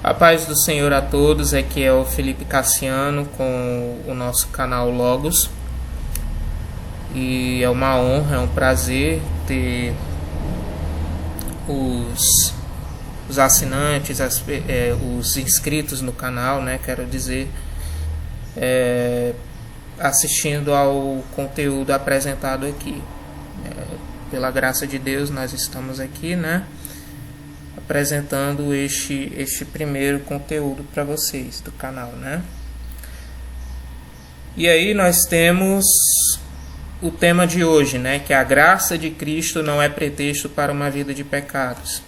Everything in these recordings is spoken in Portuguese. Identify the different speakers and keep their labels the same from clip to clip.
Speaker 1: A paz do Senhor a todos, aqui é o Felipe Cassiano com o nosso canal Logos. E é uma honra, é um prazer ter os assinantes, os inscritos no canal, né, quero dizer, assistindo ao conteúdo apresentado aqui. Pela graça de Deus nós estamos aqui, né, apresentando este primeiro conteúdo para vocês do canal, né? E aí nós temos o tema de hoje, né, que a graça de Cristo não é pretexto para uma vida de pecados.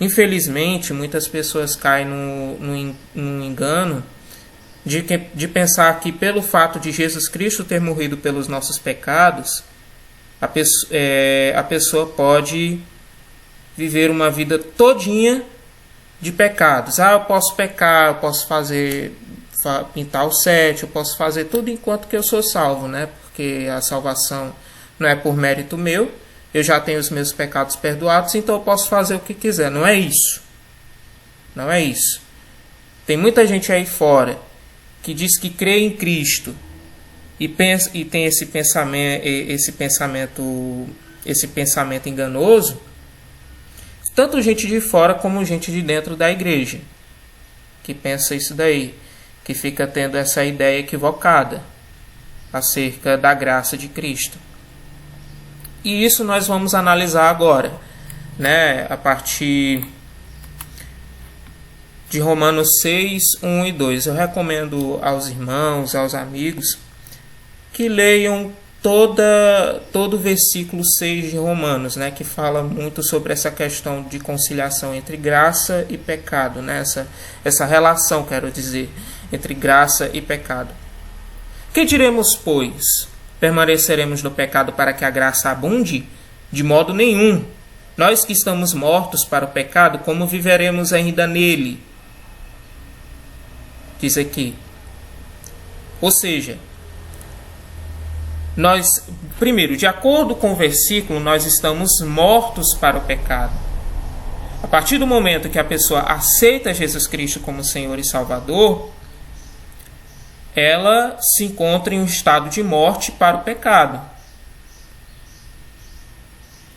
Speaker 1: Infelizmente, muitas pessoas caem no engano de pensar que pelo fato de Jesus Cristo ter morrido pelos nossos pecados, a pessoa pode viver uma vida todinha de pecados. Eu posso pecar, eu posso pintar o sete, eu posso fazer tudo enquanto que eu sou salvo, né? Porque a salvação não é por mérito meu, eu já tenho os meus pecados perdoados, então eu posso fazer o que quiser. Não é isso. Não é isso. Tem muita gente aí fora que diz que crê em Cristo e tem esse pensamento enganoso. Tanto gente de fora como gente de dentro da igreja que pensa isso daí, que fica tendo essa ideia equivocada acerca da graça de Cristo. E isso nós vamos analisar agora, né, a partir de Romanos 6, 1 e 2. Eu recomendo aos irmãos, aos amigos, que leiam todo o versículo 6 de Romanos, né, que fala muito sobre essa questão de conciliação entre graça e pecado, né, essa relação, quero dizer, entre graça e pecado. Que diremos, pois? Permaneceremos no pecado para que a graça abunde? De modo nenhum. Nós que estamos mortos para o pecado, como viveremos ainda nele? Diz aqui. Ou seja, primeiro, de acordo com o versículo, nós estamos mortos para o pecado. A partir do momento que a pessoa aceita Jesus Cristo como Senhor e Salvador, ela se encontra em um estado de morte para o pecado.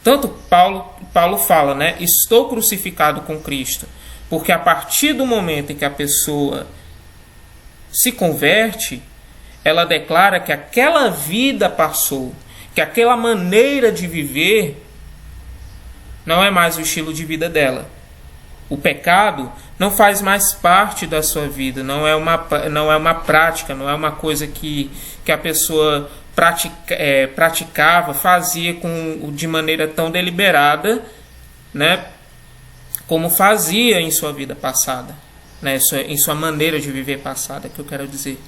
Speaker 1: Tanto Paulo fala, né? Estou crucificado com Cristo. Porque a partir do momento em que a pessoa se converte, ela declara que aquela vida passou, que aquela maneira de viver não é mais o estilo de vida dela. O pecado não faz mais parte da sua vida, não é uma prática, não é uma coisa que a pessoa praticava, fazia de maneira tão deliberada, né, como fazia em sua vida passada, né, em sua maneira de viver passada, que eu quero dizer.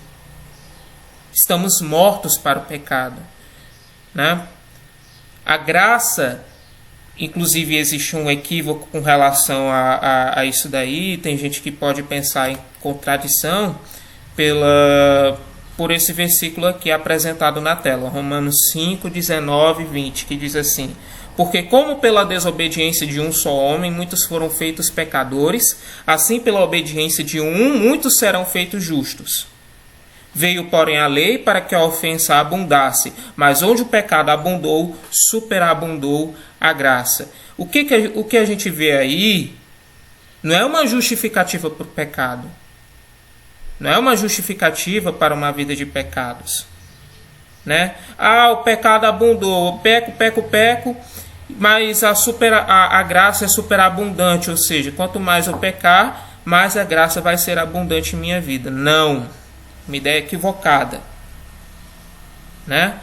Speaker 1: Estamos mortos para o pecado, né? A graça, inclusive existe um equívoco com relação a isso daí. Tem gente que pode pensar em contradição por esse versículo aqui apresentado na tela, Romanos 5, 19 e 20, que diz assim: porque como pela desobediência de um só homem muitos foram feitos pecadores, assim pela obediência de um muitos serão feitos justos. Veio, porém, a lei para que a ofensa abundasse, mas onde o pecado abundou, superabundou a graça. O que a gente vê aí não é uma justificativa para o pecado. Não é uma justificativa para uma vida de pecados. Né? O pecado abundou, peco, mas a graça é superabundante. Ou seja, quanto mais eu pecar, mais a graça vai ser abundante em minha vida. Não. Uma ideia equivocada, né?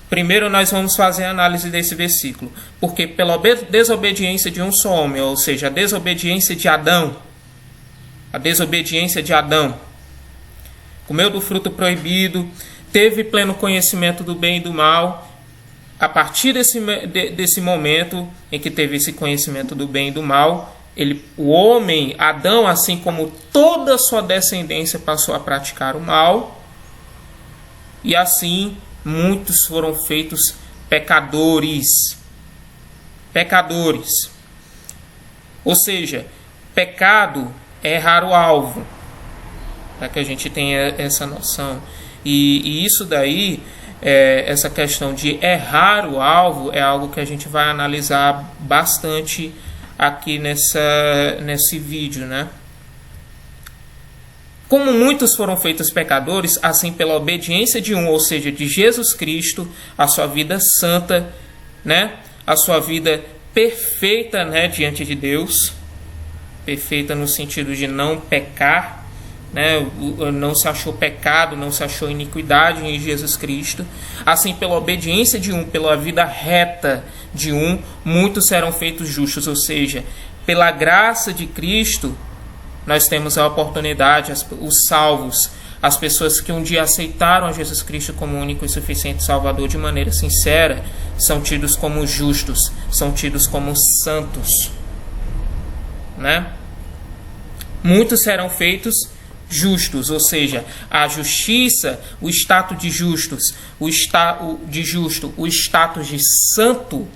Speaker 1: Primeiro nós vamos fazer a análise desse versículo. Porque pela desobediência de um só homem, ou seja, a desobediência de Adão, comeu do fruto proibido, teve pleno conhecimento do bem e do mal. A partir desse momento em que teve esse conhecimento do bem e do mal, o homem, Adão, assim como toda a sua descendência, passou a praticar o mal. E assim, muitos foram feitos pecadores. Ou seja, pecado errar o alvo, para que a gente tenha essa noção. E isso daí, essa questão de errar o alvo, é algo que a gente vai analisar bastante aqui nesse vídeo, né? Como muitos foram feitos pecadores, assim pela obediência de um, ou seja, de Jesus Cristo, a sua vida santa, né? A sua vida perfeita, né, diante de Deus, perfeita no sentido de não pecar, né? Não se achou pecado, não se achou iniquidade em Jesus Cristo. Assim, pela obediência de um, pela vida reta de um, muitos serão feitos justos, ou seja, pela graça de Cristo, nós temos a oportunidade, os salvos, as pessoas que um dia aceitaram a Jesus Cristo como único e suficiente Salvador de maneira sincera, são tidos como justos, são tidos como santos, né? Muitos serão feitos justos, ou seja, a justiça, o status de justos, o status de santo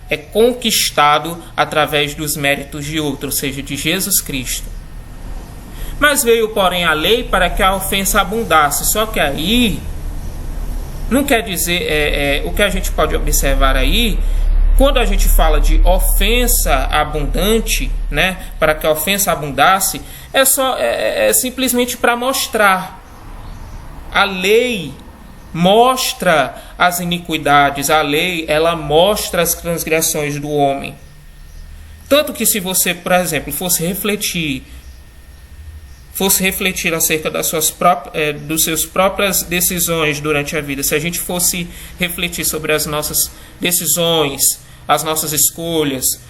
Speaker 1: é conquistado através dos méritos de outro, ou seja, de Jesus Cristo. Mas veio, porém, a lei para que a ofensa abundasse. Só que aí, não quer dizer, o que a gente pode observar aí, quando a gente fala de ofensa abundante, né, para que a ofensa abundasse, é simplesmente para mostrar. A lei mostra as iniquidades, a lei, ela mostra as transgressões do homem. Tanto que se você, por exemplo, fosse refletir acerca das suas próprias decisões durante a vida, se a gente fosse refletir sobre as nossas decisões, as nossas escolhas,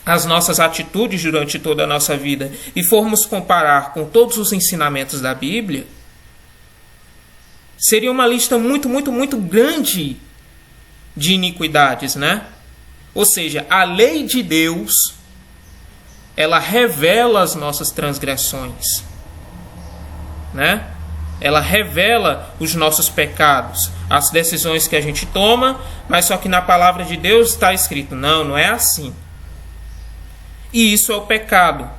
Speaker 1: as nossas atitudes durante toda a nossa vida, e formos comparar com todos os ensinamentos da Bíblia, seria uma lista muito, muito, muito grande de iniquidades, né? Ou seja, a lei de Deus, ela revela as nossas transgressões, né? Ela revela os nossos pecados, as decisões que a gente toma, mas só que na palavra de Deus está escrito, não é assim. E isso é o pecado,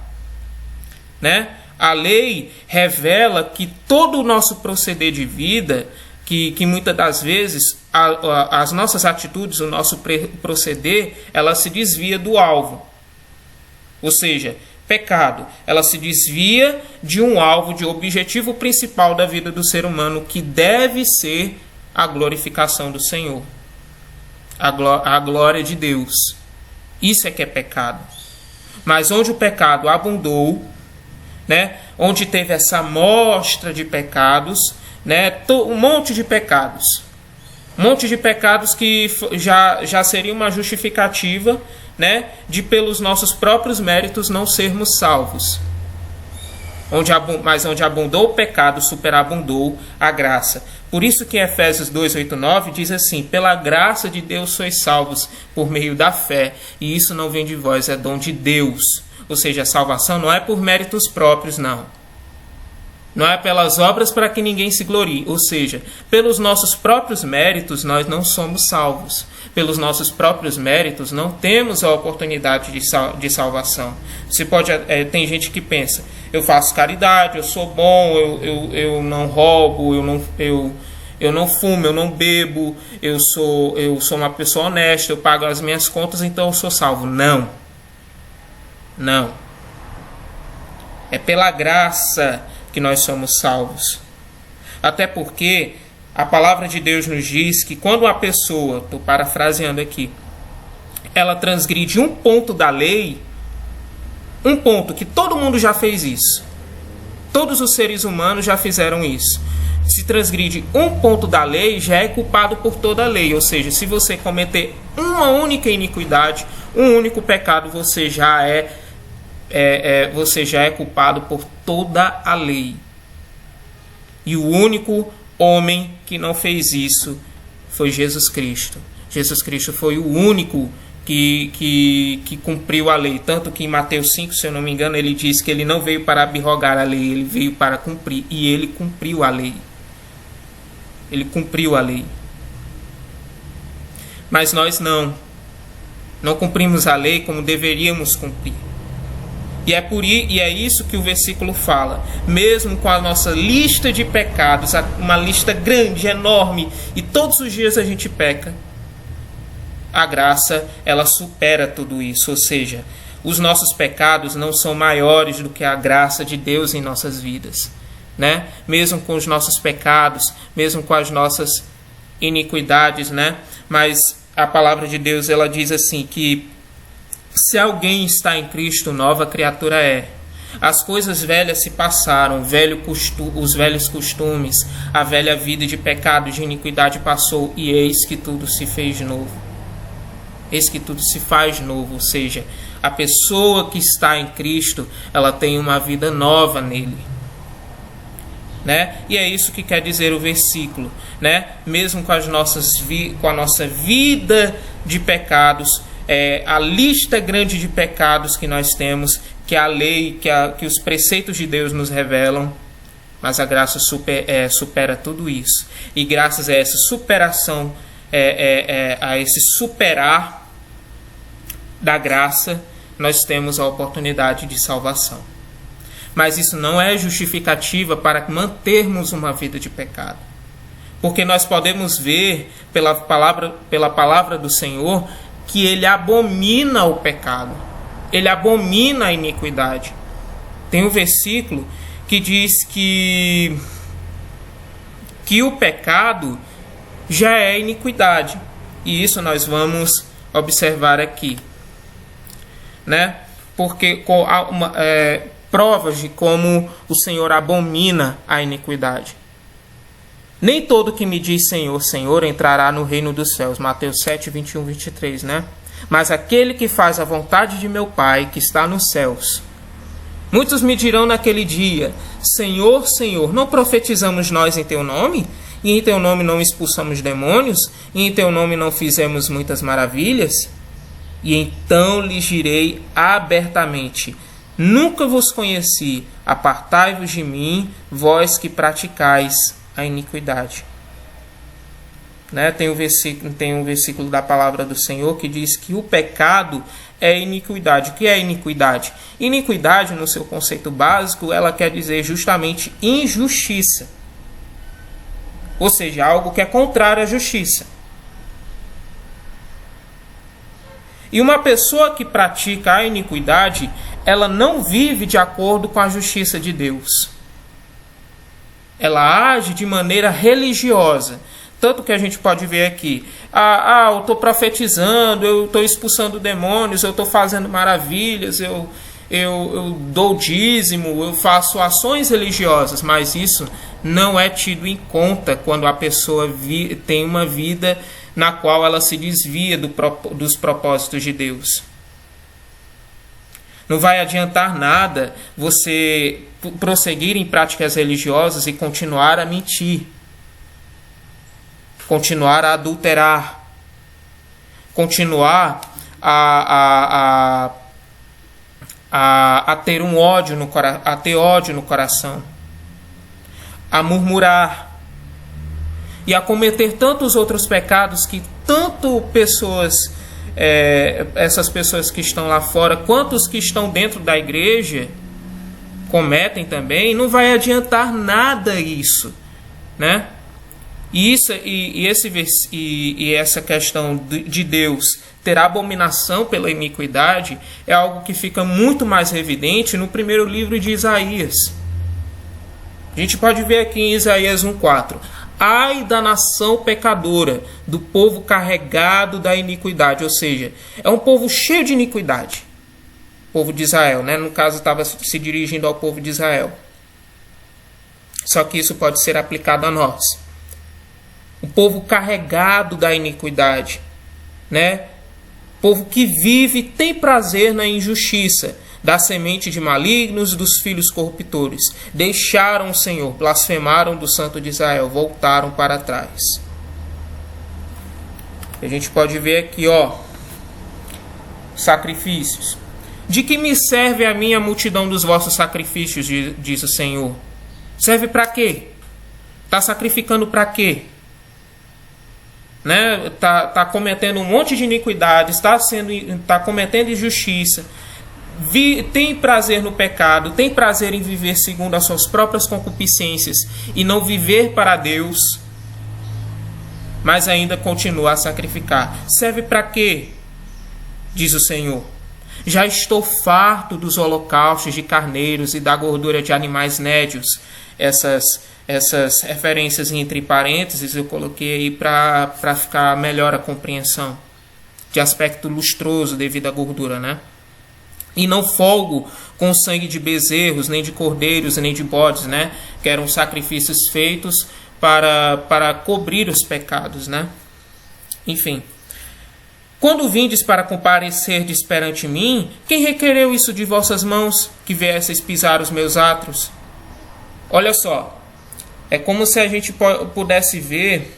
Speaker 1: né? A lei revela que todo o nosso proceder de vida, que muitas das vezes as nossas atitudes, o nosso proceder, ela se desvia do alvo. Ou seja, pecado, ela se desvia de um alvo, de objetivo principal da vida do ser humano, que deve ser a glorificação do Senhor, a glória de Deus. Isso é que é pecado. Mas onde o pecado abundou, né, onde teve essa mostra de pecados, né, um monte de pecados que já seria uma justificativa, né, de pelos nossos próprios méritos não sermos salvos. Mas onde abundou o pecado, superabundou a graça. Por isso que Efésios 2:8-9 diz assim: pela graça de Deus sois salvos por meio da fé, e isso não vem de vós, é dom de Deus. Ou seja, a salvação não é por méritos próprios, não. Não é pelas obras para que ninguém se glorie. Ou seja, pelos nossos próprios méritos nós não somos salvos. Pelos nossos próprios méritos não temos a oportunidade de salvação. Tem gente que pensa, eu faço caridade, eu sou bom, eu não roubo, eu não fumo, eu não bebo, eu sou uma pessoa honesta, eu pago as minhas contas, então eu sou salvo. Não. É pela graça que nós somos salvos. Até porque a palavra de Deus nos diz que quando uma pessoa, estou parafraseando aqui, ela transgride um ponto da lei, um ponto que todo mundo já fez isso, todos os seres humanos já fizeram isso. Se transgride um ponto da lei, já é culpado por toda a lei. Ou seja, se você cometer uma única iniquidade, um único pecado, você já é culpado por toda a lei. E o único homem que não fez isso foi Jesus Cristo. Jesus Cristo foi o único que cumpriu a lei. Tanto que em Mateus 5, se eu não me engano, ele diz que ele não veio para abrogar a lei, ele veio para cumprir. E ele cumpriu a lei. Ele cumpriu a lei. Mas nós não. Não cumprimos a lei como deveríamos cumprir. E é isso que o versículo fala. Mesmo com a nossa lista de pecados, uma lista grande, enorme, e todos os dias a gente peca, a graça, ela supera tudo isso. Ou seja, os nossos pecados não são maiores do que a graça de Deus em nossas vidas, né? Mesmo com os nossos pecados, mesmo com as nossas iniquidades, né? Mas a palavra de Deus, ela diz assim que se alguém está em Cristo, nova criatura é. As coisas velhas se passaram, os velhos costumes, a velha vida de pecado, de iniquidade passou, e eis que tudo se fez novo. Eis que tudo se faz novo, ou seja, a pessoa que está em Cristo, ela tem uma vida nova nele, né? E é isso que quer dizer o versículo, né? Mesmo com a nossa vida de pecados, a lista grande de pecados que nós temos, que a lei, que os preceitos de Deus nos revelam, mas a graça supera tudo isso. E graças a essa superação, a esse superar da graça, nós temos a oportunidade de salvação. Mas isso não é justificativa para mantermos uma vida de pecado. Porque nós podemos ver pela palavra do Senhor que Ele abomina o pecado. Ele abomina a iniquidade. Tem um versículo que diz que o pecado já é iniquidade. E isso nós vamos observar aqui, né? Porque provas de como o Senhor abomina a iniquidade. Nem todo que me diz Senhor, Senhor entrará no reino dos céus. Mateus 7, 21, 23, né? Mas aquele que faz a vontade de meu Pai que está nos céus. Muitos me dirão naquele dia: Senhor, Senhor, não profetizamos nós em teu nome? E em teu nome não expulsamos demônios? E em teu nome não fizemos muitas maravilhas? E então lhes direi abertamente: nunca vos conheci, apartai-vos de mim, vós que praticais a iniquidade. Né? Tem um versículo da palavra do Senhor que diz que o pecado é iniquidade. O que é iniquidade? Iniquidade, no seu conceito básico, ela quer dizer justamente injustiça. Ou seja, algo que é contrário à justiça. E uma pessoa que pratica a iniquidade, ela não vive de acordo com a justiça de Deus. Ela age de maneira religiosa. Tanto que a gente pode ver aqui, eu estou profetizando, eu estou expulsando demônios, eu estou fazendo maravilhas, eu dou dízimo, eu faço ações religiosas, mas isso não é tido em conta quando a pessoa tem uma vida na qual ela se desvia dos propósitos de Deus. Não vai adiantar nada você prosseguir em práticas religiosas e continuar a mentir, continuar a adulterar, continuar a ter ódio no coração, a murmurar e a cometer tantos outros pecados que tanto essas pessoas que estão lá fora, quanto os que estão dentro da igreja cometem também. Não vai adiantar nada isso, né? E essa questão de Deus ter abominação pela iniquidade é algo que fica muito mais evidente no primeiro livro de Isaías. A gente pode ver aqui em Isaías 1,4. Ai da nação pecadora, do povo carregado da iniquidade. Ou seja, é um povo cheio de iniquidade. O povo de Israel, né? No caso, estava se dirigindo ao povo de Israel. Só que isso pode ser aplicado a nós. O povo carregado da iniquidade, né? Povo que vive e tem prazer na injustiça, da semente de malignos, dos filhos corruptores. Deixaram o Senhor, blasfemaram do Santo de Israel, voltaram para trás. A gente pode ver aqui, sacrifícios. De que me serve a minha multidão dos vossos sacrifícios, diz o Senhor? Serve para quê? Está sacrificando para quê? né? Tá cometendo um monte de iniquidades, está cometendo injustiça, tem prazer no pecado, tem prazer em viver segundo as suas próprias concupiscências e não viver para Deus, mas ainda continua a sacrificar. Serve para quê? Diz o Senhor. Já estou farto dos holocaustos de carneiros e da gordura de animais nédios. Essas referências entre parênteses eu coloquei aí para ficar melhor a compreensão de aspecto lustroso devido à gordura, né? E não folgo com o sangue de bezerros, nem de cordeiros, nem de bodes, né? Que eram sacrifícios feitos para cobrir os pecados, né? Enfim. Quando vindes para comparecerdes perante mim, quem requereu isso de vossas mãos, que viesseis pisar os meus átrios? Olha só, é como se a gente pudesse ver,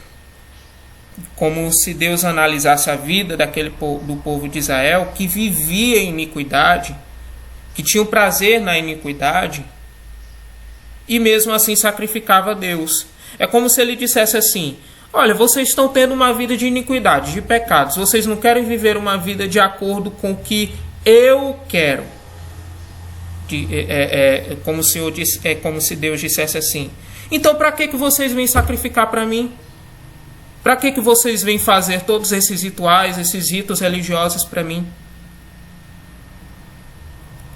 Speaker 1: como se Deus analisasse a vida do povo de Israel, que vivia em iniquidade, que tinha um prazer na iniquidade, e mesmo assim sacrificava a Deus. É como se ele dissesse assim: olha, vocês estão tendo uma vida de iniquidade, de pecados, vocês não querem viver uma vida de acordo com o que eu quero. Como se Deus dissesse assim: então para que vocês vêm sacrificar para mim? Para que vocês vêm fazer todos esses rituais, esses ritos religiosos para mim?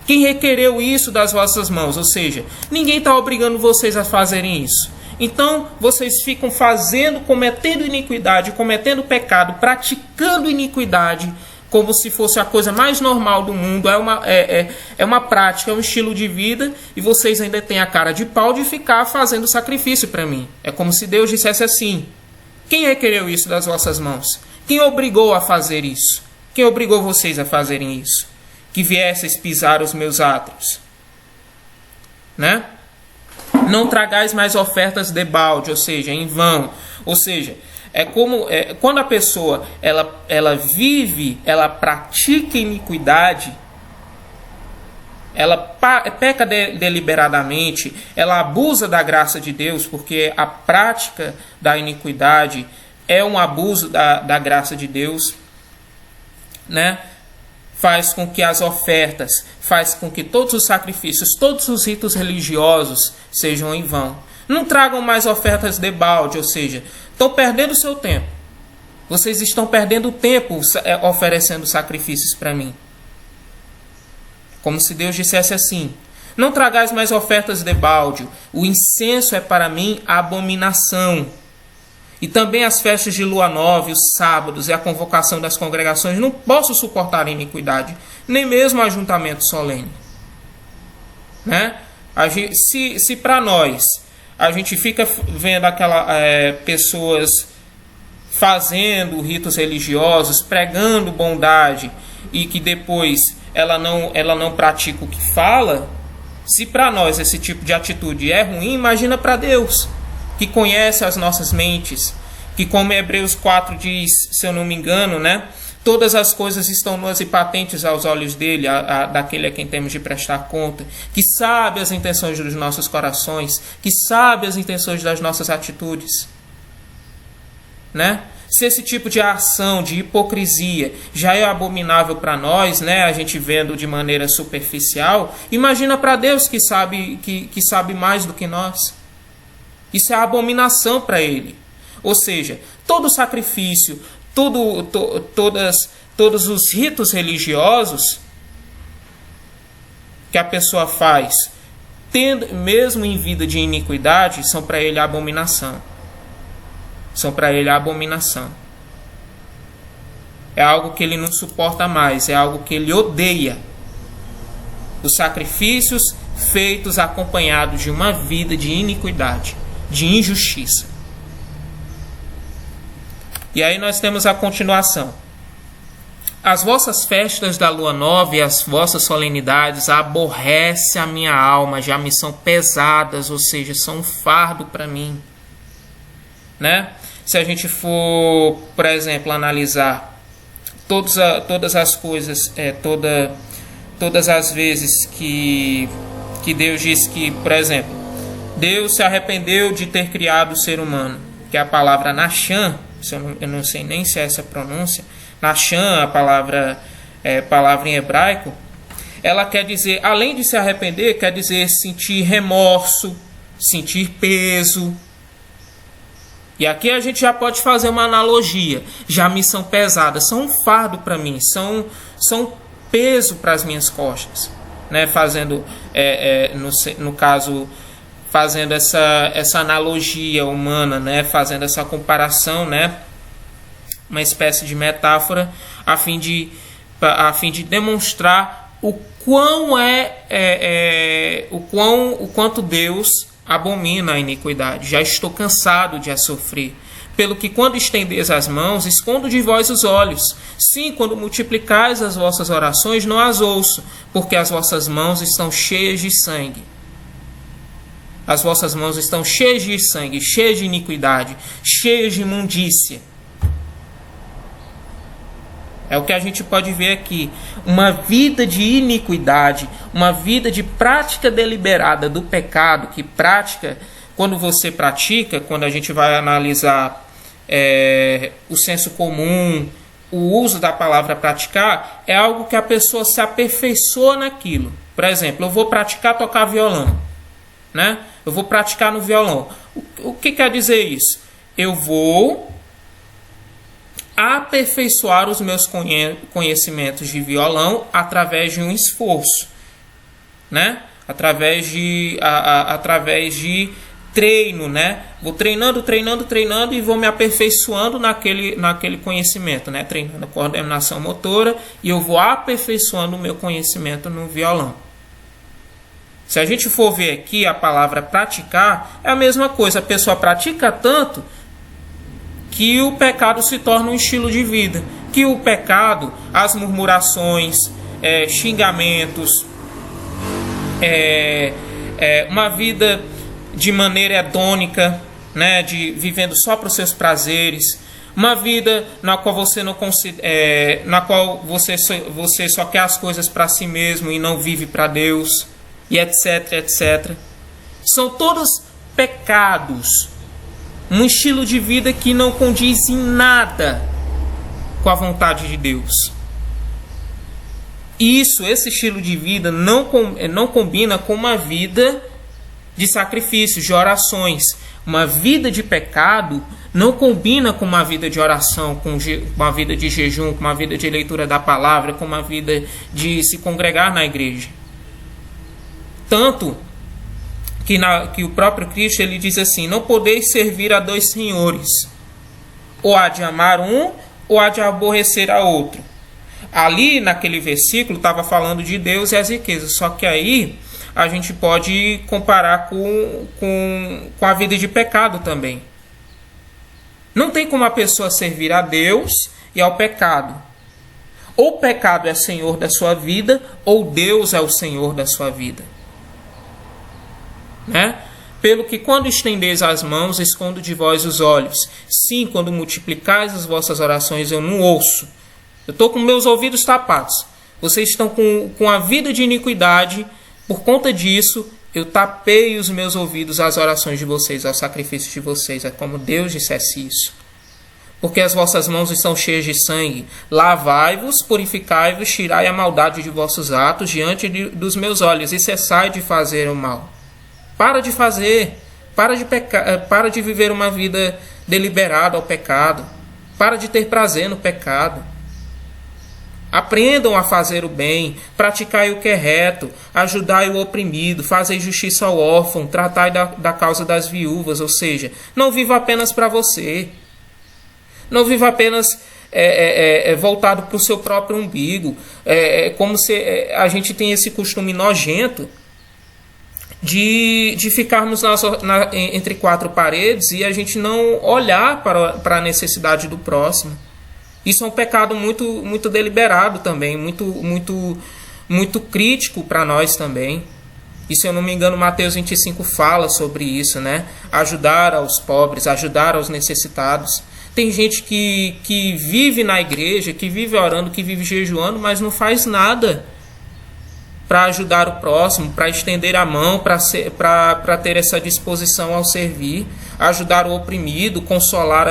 Speaker 1: Quem requereu isso das vossas mãos? Ou seja, ninguém está obrigando vocês a fazerem isso. Então, vocês ficam cometendo iniquidade, cometendo pecado, praticando iniquidade, como se fosse a coisa mais normal do mundo. É uma prática, é um estilo de vida, e vocês ainda têm a cara de pau de ficar fazendo sacrifício para mim. É como se Deus dissesse assim: quem requereu isso das vossas mãos? Quem obrigou a fazer isso? Quem obrigou vocês a fazerem isso? Que viesseis pisar os meus átrios, né? Não tragais mais ofertas debalde, ou seja, em vão. Ou seja, quando a pessoa ela vive, ela pratica iniquidade, ela peca deliberadamente, ela abusa da graça de Deus, porque a prática da iniquidade é um abuso da graça de Deus, né? Faz com que as ofertas, faz com que todos os sacrifícios, todos os ritos religiosos sejam em vão. Não tragam mais ofertas debalde, ou seja, estão perdendo o seu tempo. Vocês estão perdendo tempo oferecendo sacrifícios para mim. Como se Deus dissesse assim: não tragais mais ofertas debalde, o incenso é para mim abominação. E também as festas de lua nova, os sábados e a convocação das congregações, não posso suportar a iniquidade, nem mesmo o ajuntamento solene. Né? Se para nós a gente fica vendo pessoas fazendo ritos religiosos, pregando bondade, e que depois ela não pratica o que fala, se para nós esse tipo de atitude é ruim, imagina para Deus, que conhece as nossas mentes, que, como Hebreus 4 diz, se eu não me engano, né, todas as coisas estão nuas e patentes aos olhos dele, daquele a quem temos de prestar conta, que sabe as intenções dos nossos corações, que sabe as intenções das nossas atitudes, né? Se esse tipo de ação, de hipocrisia, já é abominável para nós, né, a gente vendo de maneira superficial, imagina para Deus, que sabe mais do que nós. Isso é abominação para ele. Ou seja, todo sacrifício, todos os ritos religiosos que a pessoa faz, mesmo em vida de iniquidade, são para ele abominação. São para ele abominação. É algo que ele não suporta mais, é algo que ele odeia. Os sacrifícios feitos acompanhados de uma vida de iniquidade, de injustiça. E aí nós temos a continuação. As vossas festas da lua nova e as vossas solenidades aborrece a minha alma, já me são pesadas, ou seja, são um fardo para mim. Né? Se a gente for, por exemplo, analisar todas as coisas, todas as vezes que Deus diz que, por exemplo, Deus se arrependeu de ter criado o ser humano, que é a palavra Nachan, eu não sei nem se é essa a pronúncia, Nachan, a palavra em hebraico, ela quer dizer, além de se arrepender, quer dizer sentir remorso, sentir peso. E aqui a gente já pode fazer uma analogia. Já me são pesadas, são um fardo para mim, são peso para as minhas costas, né? Fazendo, no caso, fazendo essa analogia humana, né? Fazendo essa comparação, né? Uma espécie de metáfora a fim de demonstrar o quanto Deus abomina a iniquidade. Já estou cansado de a sofrer. Pelo que quando estendeis as mãos, escondo de vós os olhos. Sim, quando multiplicais as vossas orações, não as ouço, porque as vossas mãos estão cheias de sangue. As vossas mãos estão cheias de sangue, cheias de iniquidade, cheias de imundícia. É o que a gente pode ver aqui. Uma vida de iniquidade, uma vida de prática deliberada do pecado, que prática, quando você pratica, quando a gente vai analisar o senso comum, o uso da palavra praticar, é algo que a pessoa se aperfeiçoa naquilo. Por exemplo, eu vou praticar tocar violão, né? Eu vou praticar no violão. O que quer dizer isso? Eu vou aperfeiçoar os meus conhecimentos de violão através de um esforço, né? Através de treino, né? Vou treinando e vou me aperfeiçoando naquele conhecimento, né? Treinando a coordenação motora e eu vou aperfeiçoando o meu conhecimento no violão. Se a gente for ver aqui a palavra praticar, é a mesma coisa. A pessoa pratica tanto que o pecado se torna um estilo de vida. Que o pecado, as murmurações, xingamentos, uma vida de maneira hedônica, né, vivendo só para os seus prazeres, uma vida na qual você não na qual você só quer as coisas para si mesmo e não vive para Deus, e etc, etc. São todos pecados. Um estilo de vida que não condiz em nada com a vontade de Deus. Esse estilo de vida não combina com uma vida de sacrifícios, de orações. Uma vida de pecado não combina com uma vida de oração, com uma vida de jejum, com uma vida de leitura da palavra, com uma vida de se congregar na igreja. Tanto que o próprio Cristo ele diz assim: não podeis servir a dois senhores, ou há de amar um, ou há de aborrecer a outro. Ali naquele versículo estava falando de Deus e as riquezas, só que aí a gente pode comparar com a vida de pecado também. Não tem como a pessoa servir a Deus e ao pecado. Ou o pecado é senhor da sua vida, ou Deus é o senhor da sua vida. Né? Pelo que quando estendeis as mãos, escondo de vós os olhos. Sim, quando multiplicais as vossas orações, eu não ouço. Eu estou com meus ouvidos tapados. Vocês estão com a vida de iniquidade. Por conta disso, eu tapei os meus ouvidos às orações de vocês, aos sacrifícios de vocês. É como Deus dissesse isso. Porque as vossas mãos estão cheias de sangue. Lavai-vos, purificai-vos, tirai a maldade de vossos atos diante dos meus olhos e cessai de fazer o mal. Para de fazer, para de pecar, para de viver uma vida deliberada ao pecado, para de ter prazer no pecado. Aprendam a fazer o bem, praticai o que é reto, ajudai o oprimido, fazei justiça ao órfão, tratai da causa das viúvas, ou seja, não viva apenas para você, não viva apenas voltado para o seu próprio umbigo, como se a gente tem esse costume nojento de ficarmos entre quatro paredes e a gente não olhar para a necessidade do próximo. Isso é um pecado muito, muito deliberado também, muito crítico para nós também. E se eu não me engano, Mateus 25 fala sobre isso, né? Ajudar aos pobres, ajudar aos necessitados. Tem gente que vive na igreja, que vive orando, que vive jejuando, mas não faz nada para ajudar o próximo, para estender a mão, para ter essa disposição ao servir, ajudar o oprimido, consolar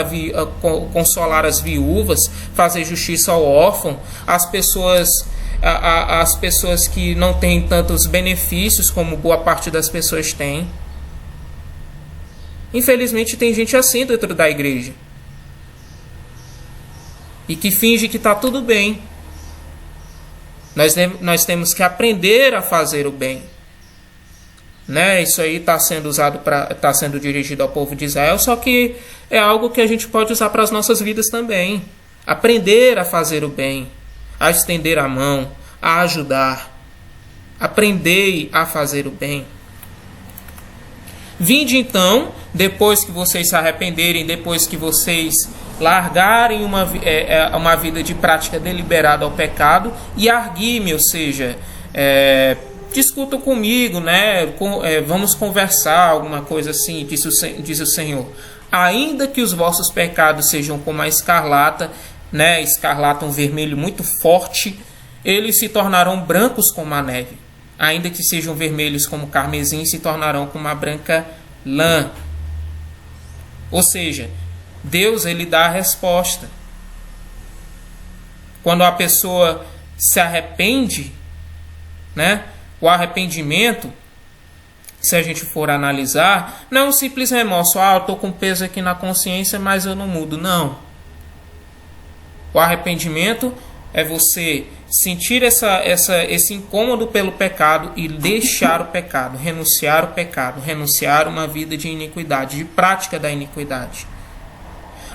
Speaker 1: as viúvas, fazer justiça ao órfão, as pessoas que não têm tantos benefícios como boa parte das pessoas tem. Infelizmente tem gente assim dentro da igreja e que finge que está tudo bem. Nós temos que aprender a fazer o bem, né? Isso aí está sendo dirigido ao povo de Israel, só que é algo que a gente pode usar para as nossas vidas também. Aprender a fazer o bem, a estender a mão, a ajudar. Aprendei a fazer o bem. Vinde então, depois que vocês se arrependerem, depois que vocês largarem uma vida de prática deliberada ao pecado, e argui-me, ou seja, discutam comigo, né? Vamos conversar, alguma coisa assim, diz o Senhor. Ainda que os vossos pecados sejam como a escarlata, né? Escarlata, um vermelho muito forte, eles se tornarão brancos como a neve. Ainda que sejam vermelhos como carmesim, se tornarão como uma branca lã. Ou seja, Deus, ele dá a resposta. Quando a pessoa se arrepende, né? O arrependimento, se a gente for analisar, não é um simples remorso. Eu estou com peso aqui na consciência, mas eu não mudo. Não. O arrependimento é você sentir esse incômodo pelo pecado e deixar o pecado, renunciar o pecado, renunciar uma vida de iniquidade, de prática da iniquidade.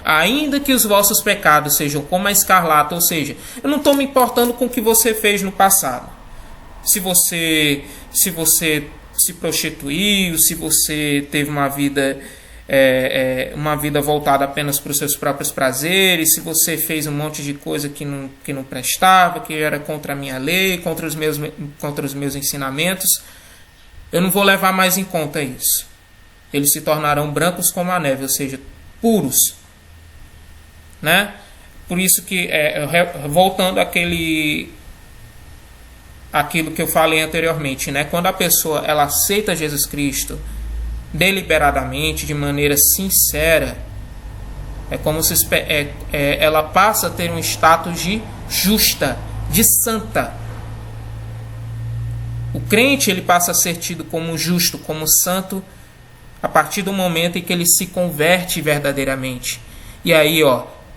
Speaker 1: Ainda que os vossos pecados sejam como a escarlata, ou seja, eu não estou me importando com o que você fez no passado. Se você se prostituiu, se você teve uma vida voltada apenas para os seus próprios prazeres, se você fez um monte de coisa que não prestava, que era contra a minha lei, contra os meus ensinamentos, eu não vou levar mais em conta isso. Eles se tornarão brancos como a neve, ou seja, puros. Né? Por isso que, voltando àquilo que eu falei anteriormente, né? Quando a pessoa ela aceita Jesus Cristo deliberadamente, de maneira sincera, é como se ela passa a ter um status de justa, de santa. O crente ele passa a ser tido como justo, como santo, a partir do momento em que ele se converte verdadeiramente. E aí,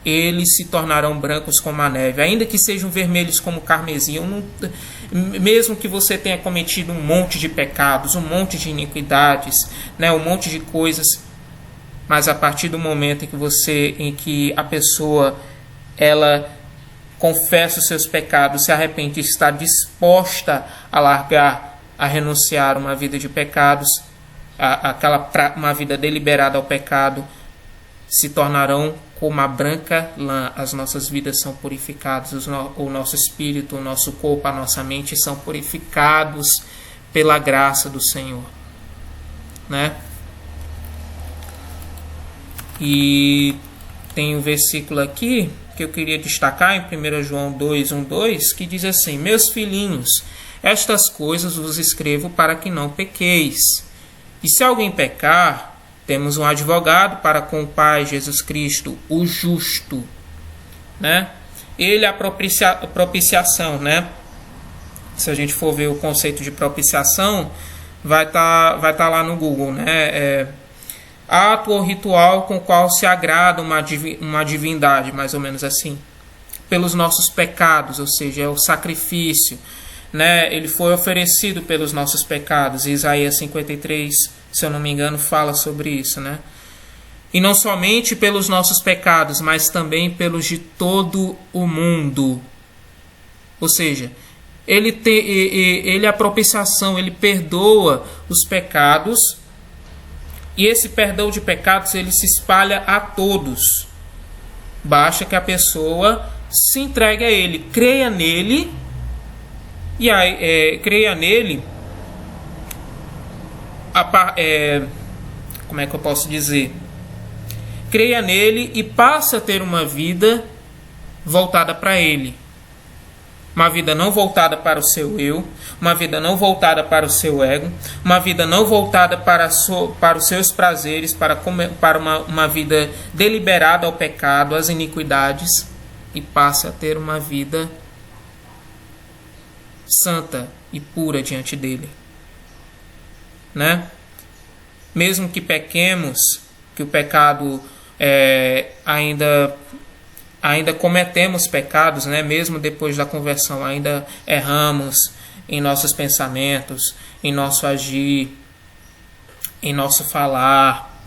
Speaker 1: eles se tornarão brancos como a neve, ainda que sejam vermelhos como carmesim. Mesmo que você tenha cometido um monte de pecados, um monte de iniquidades, né, um monte de coisas, mas a partir do momento em que a pessoa ela confessa os seus pecados, se arrepende, está disposta a largar, a renunciar uma vida de pecados, uma vida deliberada ao pecado, se tornarão como a branca lã. As nossas vidas são purificadas, o nosso espírito, o nosso corpo, a nossa mente são purificados pela graça do Senhor, né? E tem um versículo aqui que eu queria destacar, em 1 João 2:1-2, que diz assim: meus filhinhos, estas coisas vos escrevo para que não pequeis. E se alguém pecar, temos um advogado para com o Pai, Jesus Cristo, o justo, né? Ele é a propiciação, né? Se a gente for ver o conceito de propiciação, vai tá lá no Google, né? Ato ou ritual com o qual se agrada uma divindade, mais ou menos assim, pelos nossos pecados, ou seja, é o sacrifício, né? Ele foi oferecido pelos nossos pecados. Isaías 53, se eu não me engano, fala sobre isso, né? E não somente pelos nossos pecados, mas também pelos de todo o mundo. Ou seja, ele é a propiciação, ele perdoa os pecados, e esse perdão de pecados ele se espalha a todos. Basta que a pessoa se entregue a ele, creia nele, e aí creia nele. Como é que eu posso dizer? Creia nele e passe a ter uma vida voltada para ele. Uma vida não voltada para o seu eu, uma vida não voltada para o seu ego, uma vida não voltada para os seus prazeres, para uma vida deliberada ao pecado, às iniquidades, e passe a ter uma vida santa e pura diante dele. Né? Mesmo que pequemos, que o pecado ainda cometemos pecados, né? Mesmo depois da conversão, ainda erramos em nossos pensamentos, em nosso agir, em nosso falar,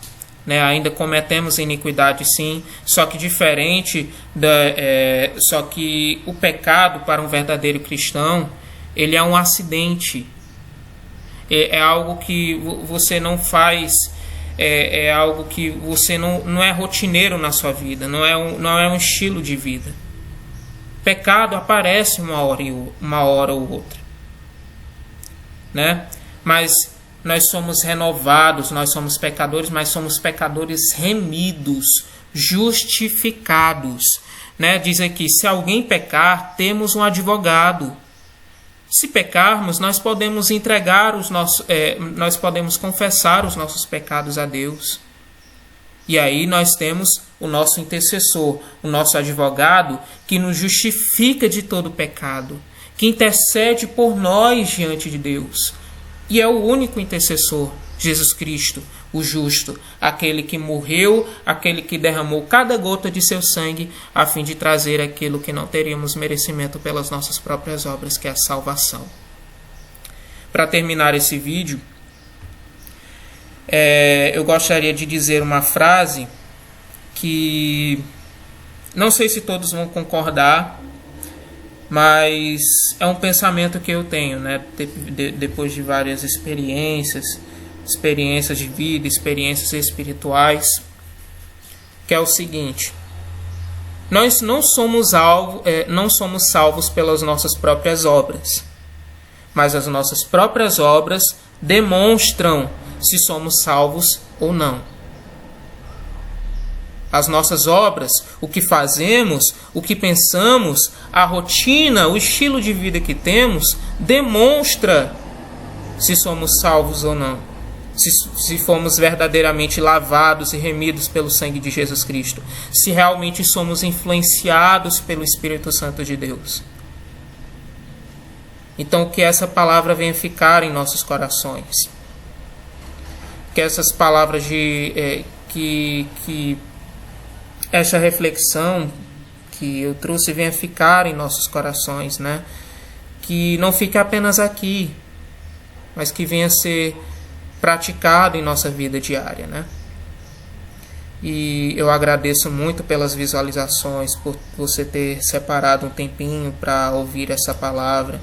Speaker 1: né? Ainda cometemos iniquidade, sim, só que só que o pecado para um verdadeiro cristão, ele é um acidente, é algo que você não faz. É algo que você não é rotineiro na sua vida, não é um estilo de vida. Pecado aparece uma hora ou outra, né? Mas nós somos renovados, nós somos pecadores, mas somos pecadores remidos, justificados, né? Diz aqui, se alguém pecar, temos um advogado. Se pecarmos, nós podemos nós podemos confessar os nossos pecados a Deus. E aí nós temos o nosso intercessor, o nosso advogado, que nos justifica de todo pecado, que intercede por nós diante de Deus. E é o único intercessor, Jesus Cristo, o justo, aquele que morreu, aquele que derramou cada gota de seu sangue, a fim de trazer aquilo que não teríamos merecimento pelas nossas próprias obras, que é a salvação. Para terminar esse vídeo, eu gostaria de dizer uma frase que não sei se todos vão concordar, mas é um pensamento que eu tenho, né? Depois de várias experiências de vida, experiências espirituais, que é o seguinte: nós não somos salvos pelas nossas próprias obras, mas as nossas próprias obras demonstram se somos salvos ou não. As nossas obras, o que fazemos, o que pensamos, a rotina, o estilo de vida que temos, demonstra se somos salvos ou não. Se fomos verdadeiramente lavados e remidos pelo sangue de Jesus Cristo. Se realmente somos influenciados pelo Espírito Santo de Deus. Então, que essa palavra venha ficar em nossos corações. Que essas palavras essa reflexão que eu trouxe venha ficar em nossos corações, né? Que não fique apenas aqui, mas que venha ser praticado em nossa vida diária, né? E eu agradeço muito pelas visualizações, por você ter separado um tempinho para ouvir essa palavra.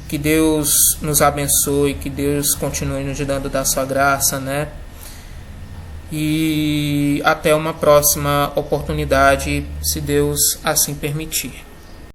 Speaker 1: Que Deus nos abençoe, que Deus continue nos dando da sua graça, né? E até uma próxima oportunidade, se Deus assim permitir.